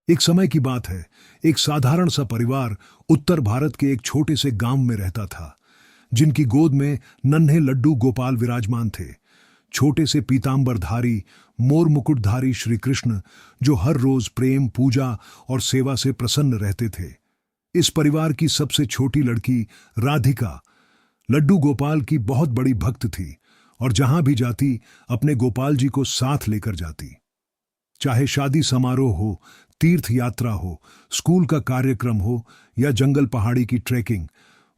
एक समय की बात है। एक साधारण सा परिवार उत्तर भारत के एक छोटे से गांव में रहता था, जिनकी गोद में नन्हे लड्डू गोपाल विराजमान थे। छोटे से पीतांबरधारी, मोर मुकुटधारी श्री कृष्ण, जो हर रोज प्रेम, पूजा और सेवा से प्रसन्न रहते थे। इस परिवार की सबसे छोटी लड़की राधिका लड्डू गोपाल की बहुत बड़ी भक्त थी और जहां भी जाती अपने गोपाल जी को साथ लेकर जाती। चाहे शादी समारोह हो, तीर्थ यात्रा हो, स्कूल का कार्यक्रम हो या जंगल पहाड़ी की ट्रैकिंग,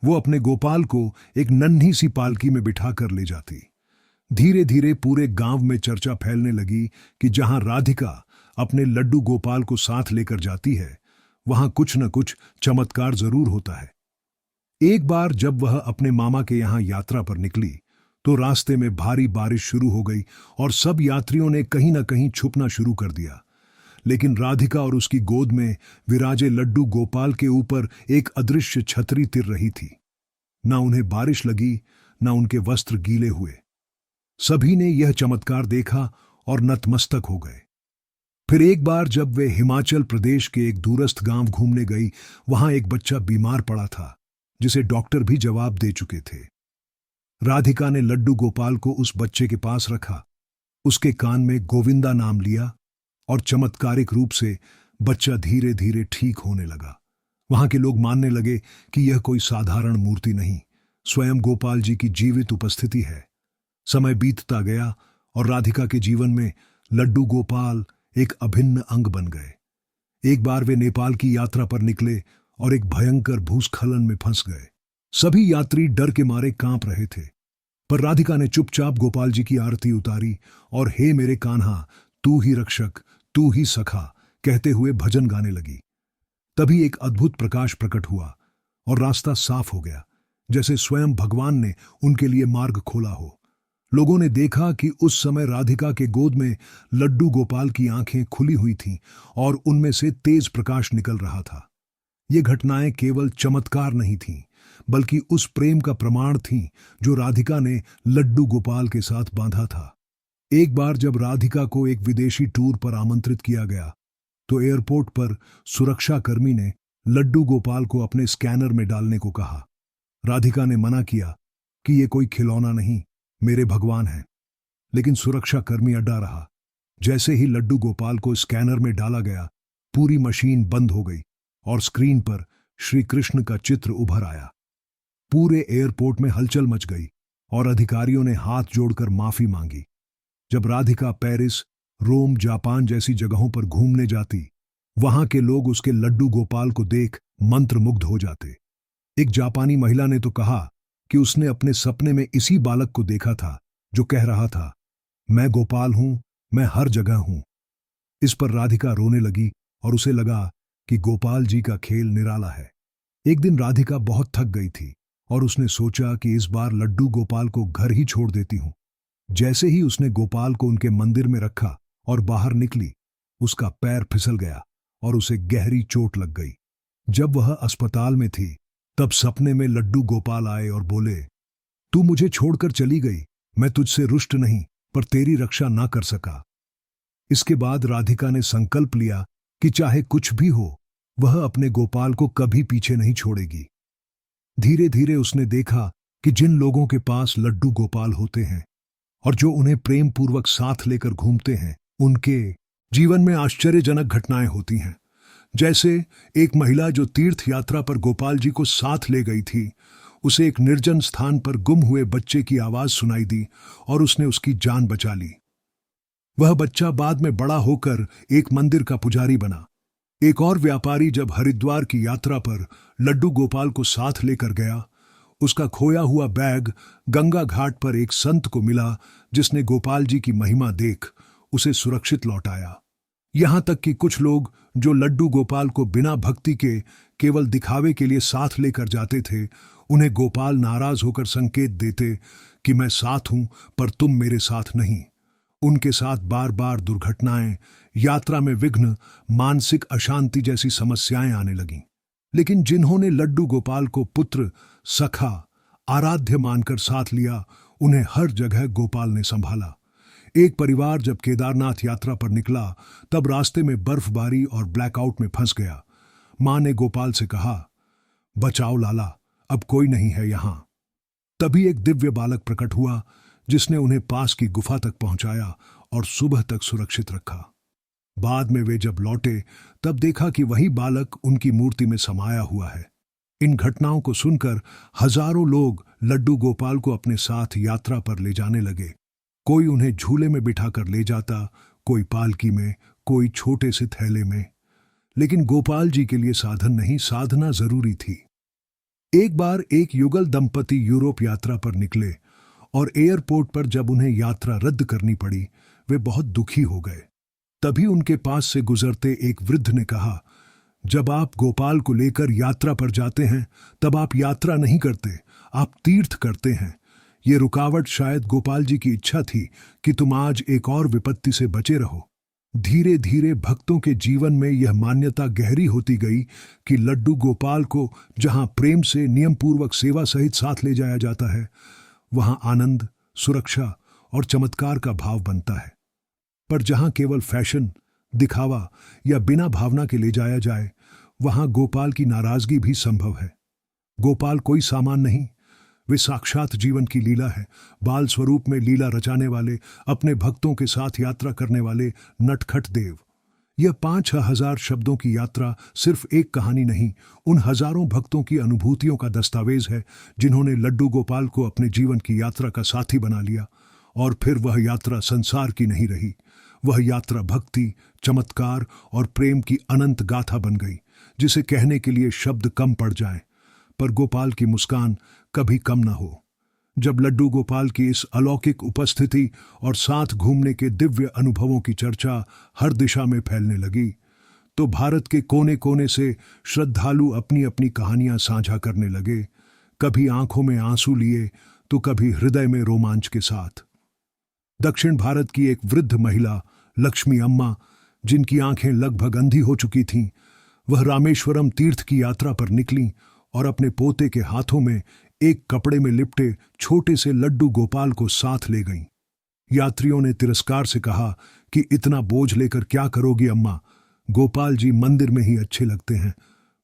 वो अपने गोपाल को एक नन्ही सी पालकी में बिठाकर ले जाती। धीरे धीरे पूरे गांव में चर्चा फैलने लगी कि जहां राधिका अपने लड्डू गोपाल को साथ लेकर जाती है, वहां कुछ न कुछ चमत्कार जरूर होता है। एक बार जब वह अपने मामा के यहां यात्रा पर निकली, तो रास्ते में भारी बारिश शुरू हो गई और सब यात्रियों ने कहीं न कहीं छुपना शुरू कर दिया। लेकिन राधिका और उसकी गोद में विराजे लड्डू गोपाल के ऊपर एक अदृश्य छतरी तिर रही थी। ना उन्हें बारिश लगी, ना उनके वस्त्र गीले हुए। सभी ने यह चमत्कार देखा और नतमस्तक हो गए। फिर एक बार जब वे हिमाचल प्रदेश के एक दूरस्थ गांव घूमने गई, वहां एक बच्चा बीमार पड़ा था, जिसे डॉक्टर भी जवाब दे चुके थे। राधिका ने लड्डू गोपाल को उस बच्चे के पास रखा, उसके कान में गोविंदा नाम लिया और चमत्कारिक रूप से बच्चा धीरे धीरे ठीक होने लगा। वहां के लोग मानने लगे कि यह कोई साधारण मूर्ति नहीं, स्वयं गोपाल जी की जीवित उपस्थिति है। समय बीतता गया और राधिका के जीवन में लड्डू गोपाल एक अभिन्न अंग बन गए। एक बार वे नेपाल की यात्रा पर निकले और एक भयंकर भूस्खलन में फंस गए। सभी यात्री डर के मारे कांप रहे थे, पर राधिका ने चुपचाप गोपाल जी की आरती उतारी और हे मेरे कान्हा, तू ही रक्षक, तू ही सखा कहते हुए भजन गाने लगी। तभी एक अद्भुत प्रकाश प्रकट हुआ और रास्ता साफ हो गया, जैसे स्वयं भगवान ने उनके लिए मार्ग खोला हो। लोगों ने देखा कि उस समय राधिका के गोद में लड्डू गोपाल की आंखें खुली हुई थीं और उनमें से तेज प्रकाश निकल रहा था। ये घटनाएं केवल चमत्कार नहीं थीं, बल्कि उस प्रेम का प्रमाण थीं जो राधिका ने लड्डू गोपाल के साथ बांधा था। एक बार जब राधिका को एक विदेशी टूर पर आमंत्रित किया गया, तो एयरपोर्ट पर सुरक्षा कर्मी ने लड्डू गोपाल को अपने स्कैनर में डालने को कहा। राधिका ने मना किया कि ये कोई खिलौना नहीं, मेरे भगवान हैं। लेकिन सुरक्षा कर्मी अड्डा रहा। जैसे ही लड्डू गोपाल को स्कैनर में डाला गया, पूरी मशीन बंद हो गई और स्क्रीन पर श्री कृष्ण का चित्र उभर आया। पूरे एयरपोर्ट में हलचल मच गई और अधिकारियों ने हाथ जोड़कर माफी मांगी। जब राधिका पेरिस, रोम, जापान जैसी जगहों पर घूमने जाती, वहां के लोग उसके लड्डू गोपाल को देख मंत्रमुग्ध हो जाते। एक जापानी महिला ने तो कहा कि उसने अपने सपने में इसी बालक को देखा था जो कह रहा था, मैं गोपाल हूं, मैं हर जगह हूं। इस पर राधिका रोने लगी और उसे लगा कि गोपाल जी का खेल निराला है। एक दिन राधिका बहुत थक गई थी और उसने सोचा कि इस बार लड्डू गोपाल को घर ही छोड़ देती हूं। जैसे ही उसने गोपाल को उनके मंदिर में रखा और बाहर निकली, उसका पैर फिसल गया और उसे गहरी चोट लग गई। जब वह अस्पताल में थी, तब सपने में लड्डू गोपाल आए और बोले, तू मुझे छोड़कर चली गई, मैं तुझसे रुष्ट नहीं, पर तेरी रक्षा ना कर सका। इसके बाद राधिका ने संकल्प लिया कि चाहे कुछ भी हो, वह अपने गोपाल को कभी पीछे नहीं छोड़ेगी। धीरे धीरे उसने देखा कि जिन लोगों के पास लड्डू गोपाल होते हैं और जो उन्हें प्रेम पूर्वक साथ लेकर घूमते हैं, उनके जीवन में आश्चर्यजनक घटनाएं होती हैं। जैसे एक महिला जो तीर्थ यात्रा पर गोपाल जी को साथ ले गई थी, उसे एक निर्जन स्थान पर गुम हुए बच्चे की आवाज सुनाई दी और उसने उसकी जान बचा ली। वह बच्चा बाद में बड़ा होकर एक मंदिर का पुजारी बना। एक और व्यापारी जब हरिद्वार की यात्रा पर लड्डू गोपाल को साथ लेकर गया, उसका खोया हुआ बैग गंगा घाट पर एक संत को मिला, जिसने गोपाल जी की महिमा देख उसे सुरक्षित लौटाया। यहां तक कि कुछ लोग जो लड्डू गोपाल को बिना भक्ति के केवल दिखावे के लिए साथ लेकर जाते थे, उन्हें गोपाल नाराज होकर संकेत देते कि मैं साथ हूं, पर तुम मेरे साथ नहीं। उनके साथ बार बार दुर्घटनाएं, यात्रा में विघ्न, मानसिक अशांति जैसी समस्याएं आने लगीं। लेकिन जिन्होंने लड्डू गोपाल को पुत्र, सखा, आराध्य मानकर साथ लिया, उन्हें हर जगह गोपाल ने संभाला। एक परिवार जब केदारनाथ यात्रा पर निकला तब रास्ते में बर्फबारी और ब्लैकआउट में फंस गया। मां ने गोपाल से कहा, बचाओ लाला, अब कोई नहीं है यहां। तभी एक दिव्य बालक प्रकट हुआ जिसने उन्हें पास की गुफा तक पहुंचाया और सुबह तक सुरक्षित रखा। बाद में वे जब लौटे तब देखा कि वही बालक उनकी मूर्ति में समाया हुआ है। इन घटनाओं को सुनकर हजारों लोग लड्डू गोपाल को अपने साथ यात्रा पर ले जाने लगे। कोई उन्हें झूले में बिठाकर ले जाता, कोई पालकी में, कोई छोटे से थैले में। लेकिन गोपाल जी के लिए साधन नहीं, साधना जरूरी थी। एक बार एक युगल दंपति यूरोप यात्रा पर निकले और एयरपोर्ट पर जब उन्हें यात्रा रद्द करनी पड़ी, वे बहुत दुखी हो गए। तभी उनके पास से गुजरते एक वृद्ध ने कहा, जब आप गोपाल को लेकर यात्रा पर जाते हैं तब आप यात्रा नहीं करते, आप तीर्थ करते हैं। ये रुकावट शायद गोपाल जी की इच्छा थी कि तुम आज एक और विपत्ति से बचे रहो। धीरे धीरे भक्तों के जीवन में यह मान्यता गहरी होती गई कि लड्डू गोपाल को जहां प्रेम से नियमपूर्वक सेवा सहित साथ ले जाया जाता है, वहां आनंद, सुरक्षा और चमत्कार का भाव बनता है। पर जहां केवल फैशन, दिखावा या बिना भावना के ले जाया जाए, वहां गोपाल की नाराजगी भी संभव है। गोपाल कोई सामान नहीं, वे साक्षात जीवन की लीला है। बाल स्वरूप में लीला रचाने वाले, अपने भक्तों के साथ यात्रा करने वाले नटखट देव। यह 5,000 शब्दों की यात्रा सिर्फ एक कहानी नहीं, उन हजारों भक्तों की अनुभूतियों का दस्तावेज है जिन्होंने लड्डू गोपाल को अपने जीवन की यात्रा का साथी बना लिया। और फिर वह यात्रा संसार की नहीं रही, वह यात्रा भक्ति, चमत्कार और प्रेम की अनंत गाथा बन गई, जिसे कहने के लिए शब्द कम पड़ जाएं। पर गोपाल की मुस्कान कभी कम न हो। जब लड्डू गोपाल की इस अलौकिक उपस्थिति और साथ घूमने के दिव्य अनुभवों की चर्चा हर दिशा में फैलने लगी, तो भारत के कोने कोने से श्रद्धालु अपनी अपनी कहानियां साझा करने लगे, कभी आंखों में आंसू लिए तो कभी हृदय में रोमांच के साथ। दक्षिण भारत की एक वृद्ध महिला, लक्ष्मी अम्मा, जिनकी आंखें लगभग अंधी हो चुकी थीं, वह रामेश्वरम तीर्थ की यात्रा पर निकलीं और अपने पोते के हाथों में एक कपड़े में लिपटे छोटे से लड्डू गोपाल को साथ ले गईं। यात्रियों ने तिरस्कार से कहा कि इतना बोझ लेकर क्या करोगी अम्मा, गोपाल जी मंदिर में ही अच्छे लगते हैं।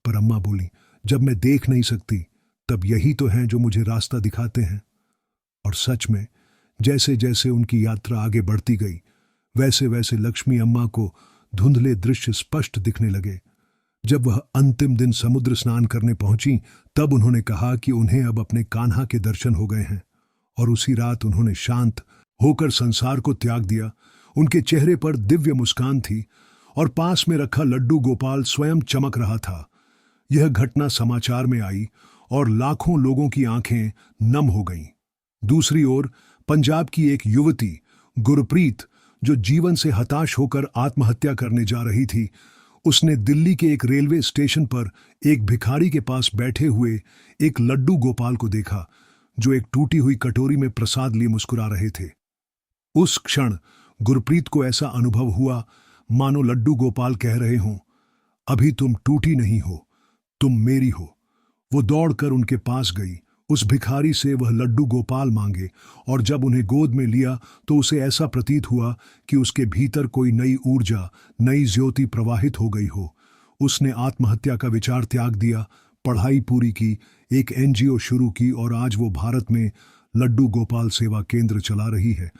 पर अम्मा बोली, जब मैं देख नहीं सकती तब यही तो हैं जो मुझे रास्ता दिखाते हैं। और सच में जैसे जैसे उनकी यात्रा आगे बढ़ती गई, वैसे वैसे लक्ष्मी अम्मा को धुंधले दृश्य स्पष्ट दिखने लगे। जब वह अंतिम दिन समुद्र स्नान करने पहुंची, तब उन्होंने कहा कि उन्हें अब अपने कान्हा के दर्शन हो गए हैं। और उसी रात उन्होंने शांत होकर संसार को त्याग दिया। उनके चेहरे पर दिव्य मुस्कान थी और पास में रखा लड्डू गोपाल स्वयं चमक रहा था। यह घटना समाचार में आई और लाखों लोगों की आंखें नम हो गईं। दूसरी ओर पंजाब की एक युवती गुरप्रीत, जो जीवन से हताश होकर आत्महत्या करने जा रही थी, उसने दिल्ली के एक रेलवे स्टेशन पर एक भिखारी के पास बैठे हुए एक लड्डू गोपाल को देखा, जो एक टूटी हुई कटोरी में प्रसाद लिए मुस्कुरा रहे थे। उस क्षण गुरप्रीत को ऐसा अनुभव हुआ मानो लड्डू गोपाल कह रहे हों, अभी तुम टूटी नहीं हो, तुम मेरी हो। वो दौड़कर उनके पास गई, उस भिखारी से वह लड्डू गोपाल मांगे, और जब उन्हें गोद में लिया तो उसे ऐसा प्रतीत हुआ कि उसके भीतर कोई नई ऊर्जा, नई ज्योति प्रवाहित हो गई हो। उसने आत्महत्या का विचार त्याग दिया, पढ़ाई पूरी की, एक एनजीओ शुरू की और आज वो भारत में लड्डू गोपाल सेवा केंद्र चला रही है,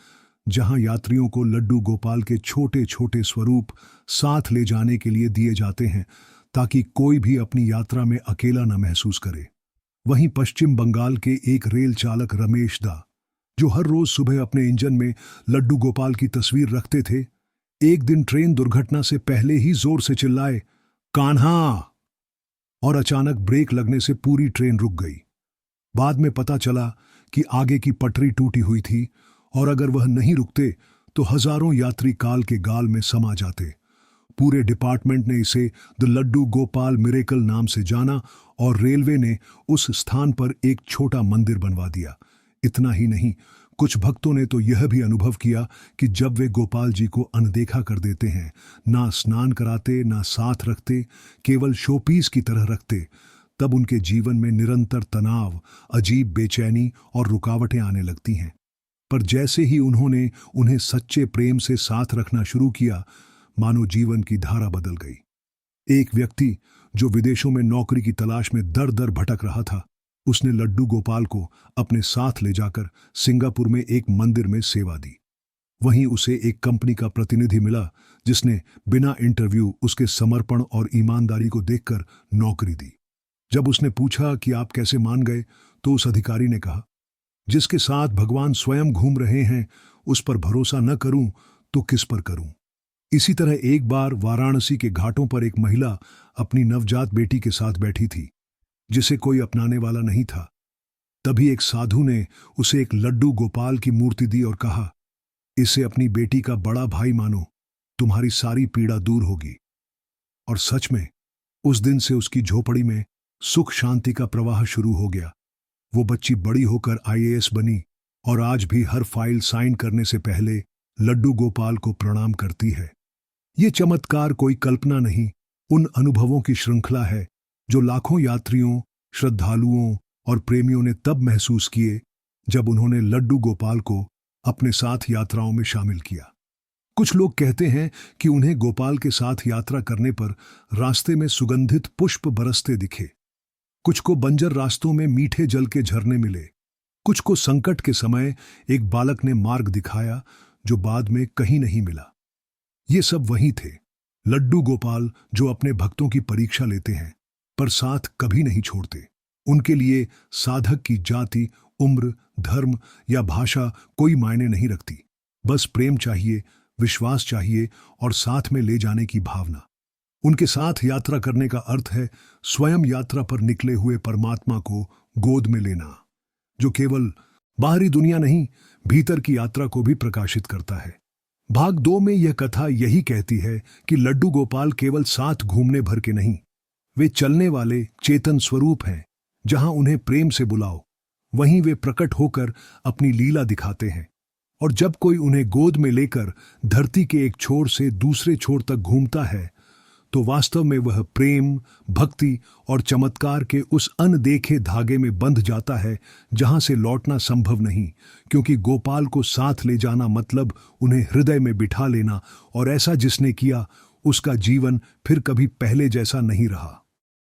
जहां यात्रियों को लड्डू गोपाल के छोटे छोटे स्वरूप साथ ले जाने के लिए दिए जाते हैं, ताकि कोई भी अपनी यात्रा में अकेला न महसूस करे। वहीं पश्चिम बंगाल के एक रेल चालक रमेश दा, जो हर रोज सुबह अपने इंजन में लड्डू गोपाल की तस्वीर रखते थे, एक दिन ट्रेन दुर्घटना से पहले ही जोर से चिल्लाए, कान्हा, और अचानक ब्रेक लगने से पूरी ट्रेन रुक गई। बाद में पता चला कि आगे की पटरी टूटी हुई थी और अगर वह नहीं रुकते तो हजारों यात्री काल के गाल में समा जाते। पूरे डिपार्टमेंट ने इसे द लड्डू गोपाल मिरेकल नाम से जाना और रेलवे ने उस स्थान पर एक छोटा मंदिर बनवा दिया। इतना ही नहीं, कुछ भक्तों ने तो यह भी अनुभव किया कि जब वे गोपाल जी को अनदेखा कर देते हैं, ना स्नान कराते, ना साथ रखते, केवल शोपीस की तरह रखते, तब उनके जीवन में निरंतर तनाव, अजीब बेचैनी और रुकावटें आने लगती हैं। पर जैसे ही उन्होंने उन्हें सच्चे प्रेम से साथ रखना शुरू किया, मानो जीवन की धारा बदल गई। एक व्यक्ति जो विदेशों में नौकरी की तलाश में दर दर भटक रहा था, उसने लड्डू गोपाल को अपने साथ ले जाकर सिंगापुर में एक मंदिर में सेवा दी। वहीं उसे एक कंपनी का प्रतिनिधि मिला जिसने बिना इंटरव्यू उसके समर्पण और ईमानदारी को देखकर नौकरी दी। जब उसने पूछा कि आप कैसे मान गए, तो उस अधिकारी ने कहा, जिसके साथ भगवान स्वयं घूम रहे हैं उस पर भरोसा न करूं तो किस पर करूं। इसी तरह एक बार वाराणसी के घाटों पर एक महिला अपनी नवजात बेटी के साथ बैठी थी, जिसे कोई अपनाने वाला नहीं था। तभी एक साधु ने उसे एक लड्डू गोपाल की मूर्ति दी और कहा, इसे अपनी बेटी का बड़ा भाई मानो, तुम्हारी सारी पीड़ा दूर होगी। और सच में उस दिन से उसकी झोपड़ी में सुख शांति का प्रवाह शुरू हो गया। वो बच्ची बड़ी होकर आईएएस बनी और आज भी हर फाइल साइन करने से पहले लड्डू गोपाल को प्रणाम करती है। ये चमत्कार कोई कल्पना नहीं, उन अनुभवों की श्रृंखला है जो लाखों यात्रियों, श्रद्धालुओं और प्रेमियों ने तब महसूस किए जब उन्होंने लड्डू गोपाल को अपने साथ यात्राओं में शामिल किया। कुछ लोग कहते हैं कि उन्हें गोपाल के साथ यात्रा करने पर रास्ते में सुगंधित पुष्प बरसते दिखे, कुछ को बंजर रास्तों में मीठे जल के झरने मिले, कुछ को संकट के समय एक बालक ने मार्ग दिखाया जो बाद में कहीं नहीं मिला। ये सब वही थे, लड्डू गोपाल जो अपने भक्तों की परीक्षा लेते हैं पर साथ कभी नहीं छोड़ते। उनके लिए साधक की जाति, उम्र, धर्म या भाषा कोई मायने नहीं रखती। बस प्रेम चाहिए, विश्वास चाहिए और साथ में ले जाने की भावना। उनके साथ यात्रा करने का अर्थ है स्वयं यात्रा पर निकले हुए परमात्मा को गोद में लेना, जो केवल बाहरी दुनिया नहीं, भीतर की यात्रा को भी प्रकाशित करता है। भाग 2 में यह कथा यही कहती है कि लड्डू गोपाल केवल साथ घूमने भर के नहीं, वे चलने वाले चेतन स्वरूप हैं। जहां उन्हें प्रेम से बुलाओ, वहीं वे प्रकट होकर अपनी लीला दिखाते हैं। और जब कोई उन्हें गोद में लेकर धरती के एक छोर से दूसरे छोर तक घूमता है, तो वास्तव में वह प्रेम, भक्ति और चमत्कार के उस अनदेखे धागे में बंध जाता है जहां से लौटना संभव नहीं, क्योंकि गोपाल को साथ ले जाना मतलब उन्हें हृदय में बिठा लेना, और ऐसा जिसने किया उसका जीवन फिर कभी पहले जैसा नहीं रहा।